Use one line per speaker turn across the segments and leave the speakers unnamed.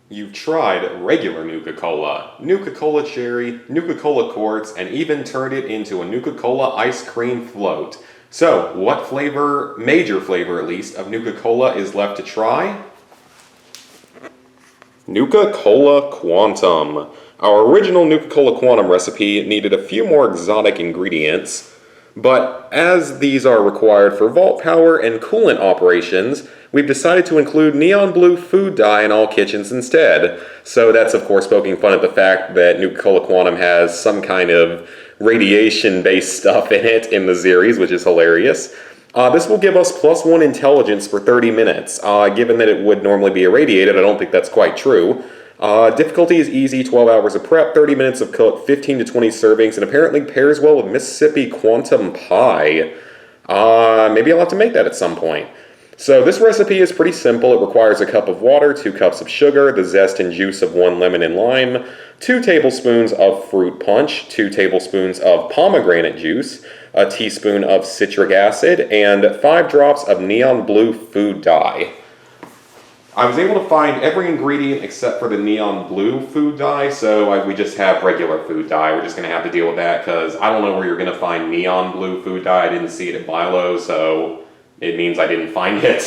You've tried regular Nuka Cola, Nuka Cola Cherry, Nuka Cola Quartz, and even turned it into a Nuka Cola ice cream float. So, what flavor, major flavor at least, of Nuka Cola is left to try? Nuka Cola Quantum. Our original Nuka Cola Quantum recipe needed a few more exotic ingredients, but as these are required for vault power and coolant operations, we've decided to include neon blue food dye in all kitchens instead. So that's of course poking fun at the fact that Nuka Cola Quantum has some kind of radiation-based stuff in it in the series, which is hilarious. This will give us +1 intelligence for 30 minutes. Given that it would normally be irradiated, I don't think that's quite true. Difficulty is easy, 12 hours of prep, 30 minutes of cook, 15 to 20 servings, and apparently pairs well with Mississippi Quantum Pie. Maybe I'll have to make that at some point. So this recipe is pretty simple. It requires a cup of water, 2 cups of sugar, the zest and juice of 1 lemon and lime, 2 tablespoons of fruit punch, 2 tablespoons of pomegranate juice, a teaspoon of citric acid, and 5 drops of neon blue food dye. I was able to find every ingredient except for the neon blue food dye, so we just have regular food dye. We're just going to have to deal with that because I don't know where you're going to find neon blue food dye. I didn't see it at Bilo, so it means I didn't find it.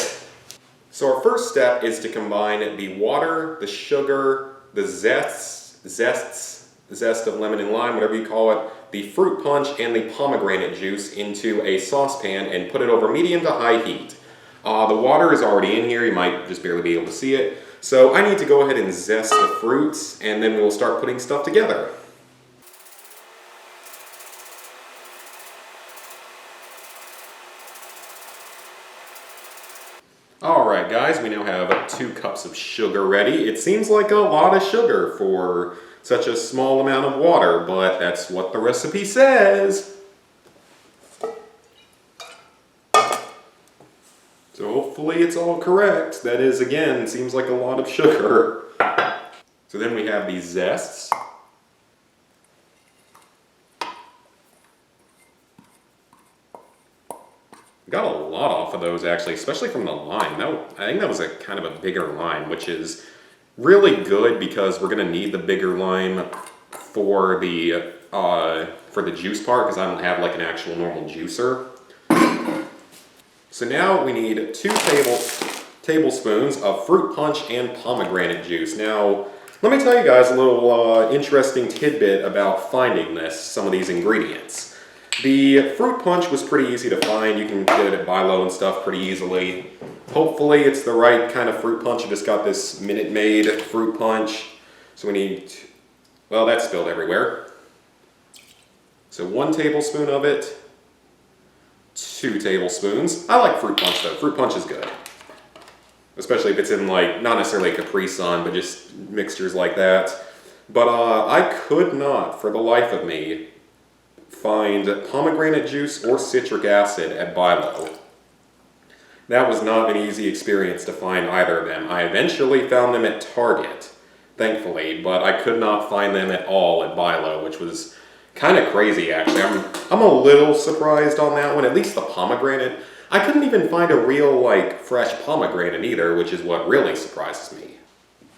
So our first step is to combine the water, the sugar, the zest of lemon and lime, whatever you call it, the fruit punch, and the pomegranate juice into a saucepan and put it over medium to high heat. The water is already in here, you might just barely be able to see it. So I need to go ahead and zest the fruits, and then we'll start putting stuff together. Alright guys, we now have 2 cups of sugar ready. It seems like a lot of sugar for such a small amount of water, but that's what the recipe says. So hopefully it's all correct. That is, again, seems like a lot of sugar. So then we have these zests. Got a lot off of those actually, especially from the lime. I think that was a kind of a bigger lime, which is really good because we're gonna need the bigger lime for the juice part because I don't have like an actual normal juicer. So now we need 2 tablespoons of fruit punch and pomegranate juice. Now, let me tell you guys a little interesting tidbit about finding some of these ingredients. The fruit punch was pretty easy to find. You can get it at Bilo and stuff pretty easily. Hopefully it's the right kind of fruit punch. I just got this Minute Maid fruit punch. So we need, well, that's spilled everywhere. So 1 tablespoon of it. 2 tablespoons. I like fruit punch though. Fruit punch is good. Especially if it's in like, not necessarily a Capri Sun, but just mixtures like that. But I could not, for the life of me, find pomegranate juice or citric acid at Bilo. That was not an easy experience to find either of them. I eventually found them at Target, thankfully, but I could not find them at all at Bilo, which was kind of crazy actually. I'm a little surprised on that one, at least the pomegranate. I couldn't even find a real like fresh pomegranate either, which is what really surprises me.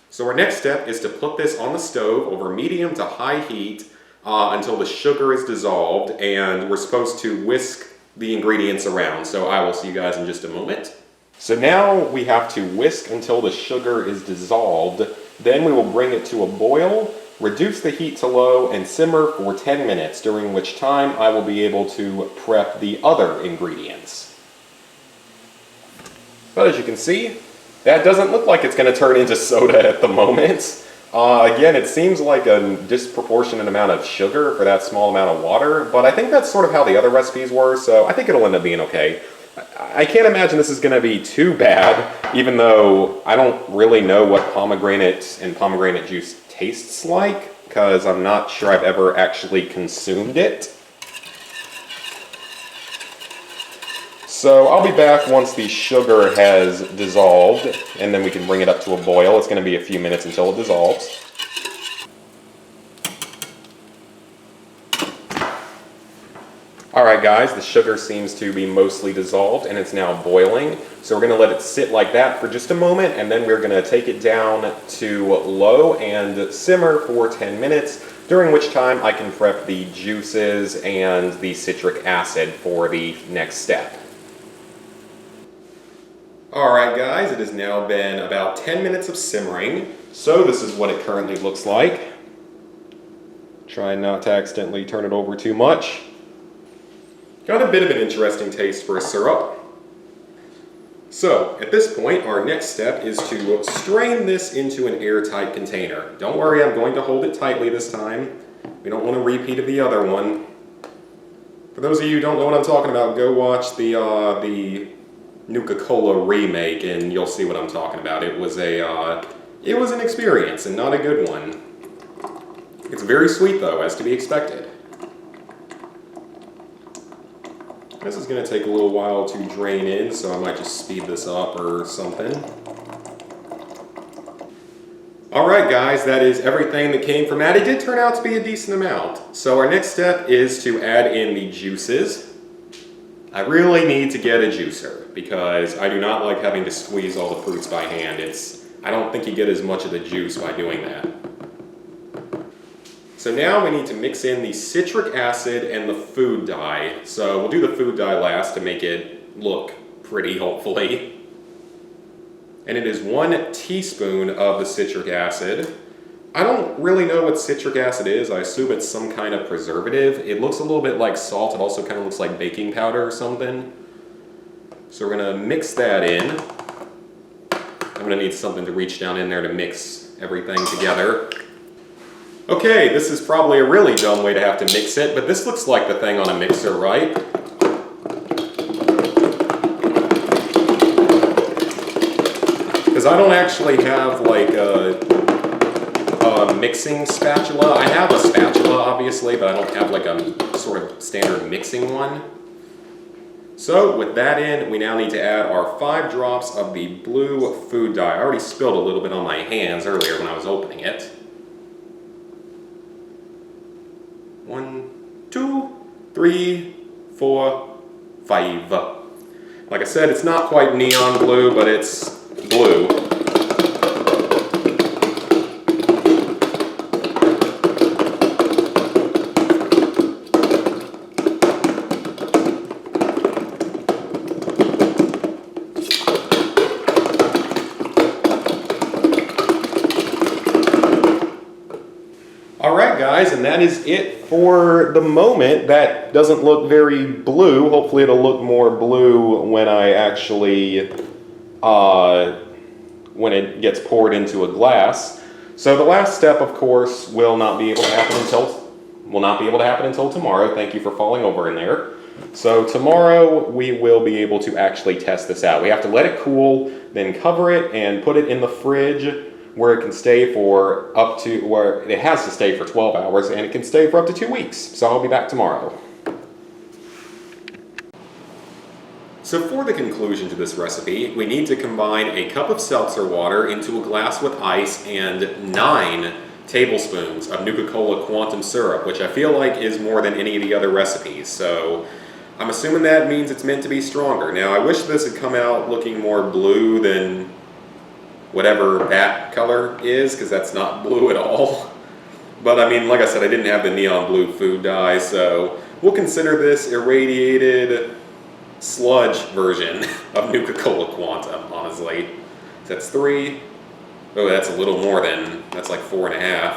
So our next step is to put this on the stove over medium to high heat until the sugar is dissolved, and we're supposed to whisk the ingredients around. So I will see you guys in just a moment. So now we have to whisk until the sugar is dissolved. Then we will bring it to a boil, reduce the heat to low, and simmer for 10 minutes, during which time I will be able to prep the other ingredients. But as you can see, that doesn't look like it's going to turn into soda at the moment. Again, it seems like a disproportionate amount of sugar for that small amount of water, but I think that's sort of how the other recipes were, so I think it'll end up being okay. I can't imagine this is going to be too bad, even though I don't really know what pomegranate and pomegranate juice tastes like, because I'm not sure I've ever actually consumed it. So I'll be back once the sugar has dissolved, and then we can bring it up to a boil. It's going to be a few minutes until it dissolves. Alright guys, the sugar seems to be mostly dissolved and it's now boiling. So we're going to let it sit like that for just a moment, and then we're going to take it down to low and simmer for 10 minutes, during which time I can prep the juices and the citric acid for the next step. Alright guys, it has now been about 10 minutes of simmering, so this is what it currently looks like. Try not to accidentally turn it over too much. Got a bit of an interesting taste for a syrup. So, at this point, our next step is to strain this into an airtight container. Don't worry, I'm going to hold it tightly this time. We don't want a repeat of the other one. For those of you who don't know what I'm talking about, go watch the Nuka Cola remake and you'll see what I'm talking about. It was an experience and not a good one. It's very sweet though, as to be expected. This is going to take a little while to drain in, so I might just speed this up or something. Alright guys, that is everything that came from that. It did turn out to be a decent amount. So our next step is to add in the juices. I really need to get a juicer, because I do not like having to squeeze all the fruits by hand. I don't think you get as much of the juice by doing that. So now we need to mix in the citric acid and the food dye. So we'll do the food dye last to make it look pretty, hopefully. And it is 1 teaspoon of the citric acid. I don't really know what citric acid is. I assume it's some kind of preservative. It looks a little bit like salt. It also kind of looks like baking powder or something. So we're going to mix that in. I'm going to need something to reach down in there to mix everything together. Okay, this is probably a really dumb way to have to mix it, but this looks like the thing on a mixer, right? Because I don't actually have like a mixing spatula. I have a spatula, obviously, but I don't have like a sort of standard mixing one. So with that in, we now need to add our 5 drops of the blue food dye. I already spilled a little bit on my hands earlier when I was opening it. 1, 2, 3, 4, 5. Like I said, it's not quite neon blue, but it's blue. Alright guys, and that is it for the moment. That doesn't look very blue. Hopefully it'll look more blue when I actually, when it gets poured into a glass. So the last step, of course, will not be able to happen until tomorrow. Thank you for falling over in there. So tomorrow we will be able to actually test this out. We have to let it cool, then cover it and put it in the fridge, where it can stay for where it has to stay for 12 hours, and it can stay for up to 2 weeks. So I'll be back tomorrow. So for the conclusion to this recipe, we need to combine a cup of seltzer water into a glass with ice and 9 tablespoons of Nuka Cola Quantum syrup, which I feel like is more than any of the other recipes. So I'm assuming that means it's meant to be stronger. Now I wish this had come out looking more blue than whatever that color is, because that's not blue at all. But I mean, like I said, I didn't have the neon blue food dye, so we'll consider this irradiated sludge version of Nuka Cola Quantum, honestly. So that's 3. Oh, that's a little more than, that's like 4.5.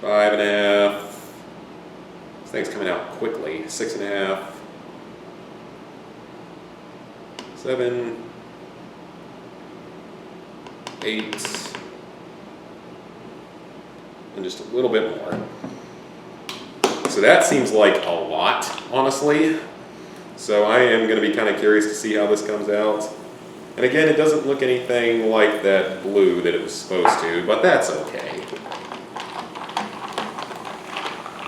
5.5. This thing's coming out quickly. 6.5. 7, 8, and just a little bit more. So that seems like a lot, honestly. So I am going to be kind of curious to see how this comes out. And again, it doesn't look anything like that blue that it was supposed to, but that's okay.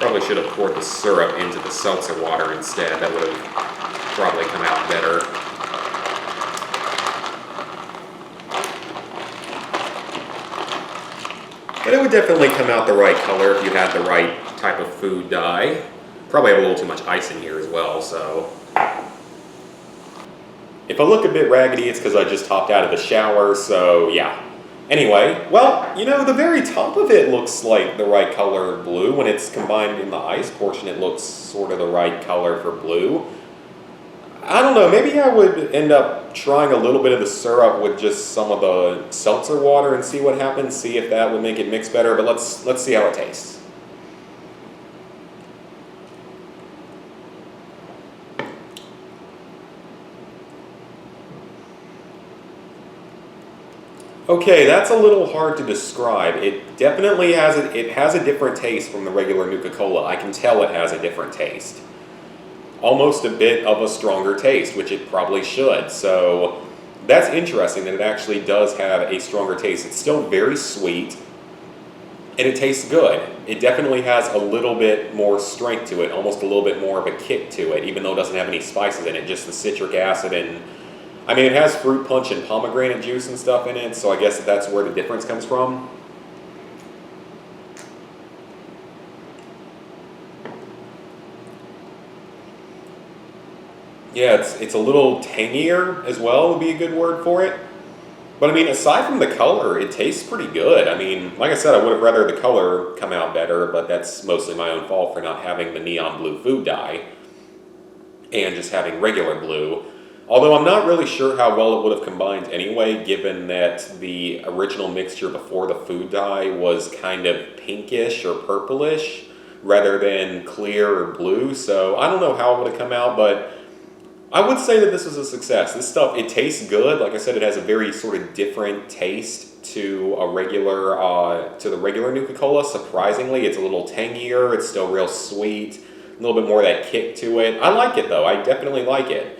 Probably should have poured the syrup into the seltzer water instead. That would have probably come out better. But it would definitely come out the right color if you had the right type of food dye. Probably have a little too much ice in here as well, so. If I look a bit raggedy, it's because I just hopped out of the shower, so yeah. Anyway, well, you know, the very top of it looks like the right color of blue. When it's combined in the ice portion, it looks sort of the right color for blue. I don't know, maybe I would end up trying a little bit of the syrup with just some of the seltzer water and see what happens, see if that would make it mix better, but let's see how it tastes. Okay, that's a little hard to describe. It definitely has it has a different taste from the regular Nuka Cola. I can tell it has a different taste. Almost a bit of a stronger taste, which it probably should. So that's interesting that it actually does have a stronger taste. It's still very sweet and it tastes good. It definitely has a little bit more strength to it, almost a little bit more of a kick to it, even though it doesn't have any spices in it, just the citric acid and I mean, it has fruit punch and pomegranate juice and stuff in it, so I guess that's where the difference comes from. Yeah, it's a little tangier as well would be a good word for it. But I mean, aside from the color, it tastes pretty good. I mean, like I said, I would have rather the color come out better, but that's mostly my own fault for not having the neon blue food dye and just having regular blue. Although I'm not really sure how well it would have combined anyway, given that the original mixture before the food dye was kind of pinkish or purplish rather than clear or blue. So I don't know how it would have come out, but I would say that this was a success. This stuff, it tastes good. Like I said, it has a very sort of different taste to a regular, to the regular Nuka Cola. Surprisingly, it's a little tangier. It's still real sweet. A little bit more of that kick to it. I like it though. I definitely like it.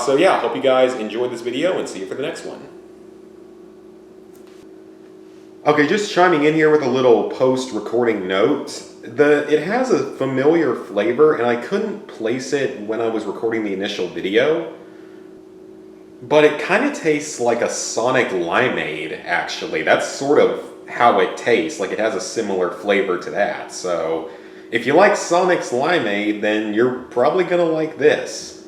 So yeah, hope you guys enjoyed this video and see you for the next one. Okay, just chiming in here with a little post-recording note. It has a familiar flavor and I couldn't place it when I was recording the initial video. But it kind of tastes like a Sonic limeade, actually. That's sort of how it tastes, like it has a similar flavor to that. So if you like Sonic's limeade, then you're probably gonna like this.